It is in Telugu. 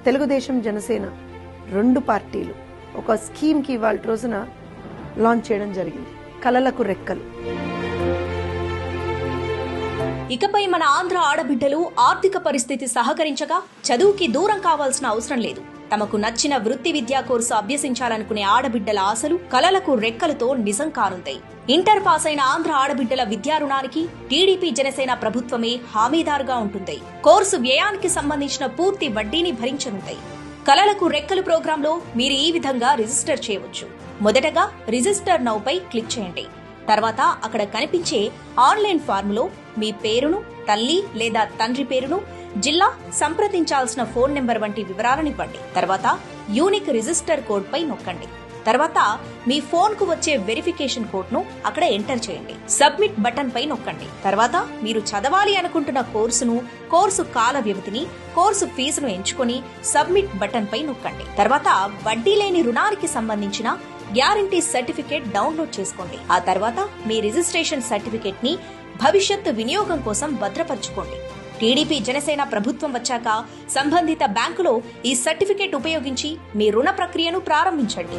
తెలుగుదేశం జనసేన 2 పార్టీలు ఒక స్కీమ్కి ఇవాళ రోజున లాంచ్ చేయడం జరిగింది. కలలకు రెక్కలు. ఇకపై మన ఆంధ్ర ఆడబిడ్డలు ఆర్థిక పరిస్థితి సహకరించగా చదువుకి దూరం కావాల్సిన అవసరం లేదు. తమకు నచ్చిన వృత్తి విద్యా కోర్సు అభ్యసించాలనుకునే ఆడబిడ్డల ఆశలు కలలకు రెక్కలతో నిజం కానుంటాయి. ఇంటర్ పాస్ అయిన ఆంధ్ర ఆడబిడ్డల విద్యా రుణానికి టీడీపీ జనసేన ప్రభుత్వమే హామీదారుగా ఉంటుంది. కోర్సు వ్యయానికి సంబంధించిన పూర్తి వడ్డీని భరించనుంటాయి. కలలకు రెక్కలు ప్రోగ్రాంలో మీరు ఈ విధంగా రిజిస్టర్ చేయవచ్చు. మొదటగా రిజిస్టర్ నౌ పై క్లిక్ చేయండి. తర్వాత అక్కడ కనిపించే ఆన్లైన్ ఫార్ములో మీ పేరును, తల్లి లేదా తండ్రి పేరును, జిల్లా, సంప్రదించాల్సిన ఫోన్ నెంబర్ వంటి వివరాలనివ్వండి. తర్వాత యూనిక్ రిజిస్టర్ కోడ్ పై నొక్కండి. తర్వాత మీ ఫోన్ కు వచ్చే వెరిఫికేషన్ కోడ్ ను అక్కడ ఎంటర్ చేయండి. సబ్మిట్ బటన్ పై నొక్కండి. తర్వాత మీరు చదవాలి అనుకుంటున్న కోర్సును, కోర్సు కాల వ్యవధిని, కోర్సు ఫీజును ఎంచుకొని సబ్మిట్ బటన్ పై నొక్కండి. తర్వాత వడ్డీ లేని రుణానికి సంబంధించిన గ్యారంటీ సర్టిఫికేట్ డౌన్లోడ్ చేసుకోండి. ఆ తర్వాత మీ రిజిస్ట్రేషన్ సర్టిఫికేట్ ని భవిష్యత్తు వినియోగం కోసం భద్రపరచుకోండి. టీడీపీ జనసేన ప్రభుత్వం వచ్చాక సంబంధిత బ్యాంకులో ఈ సర్టిఫికేట్ ఉపయోగించి మీ రుణ ప్రక్రియను ప్రారంభించండి.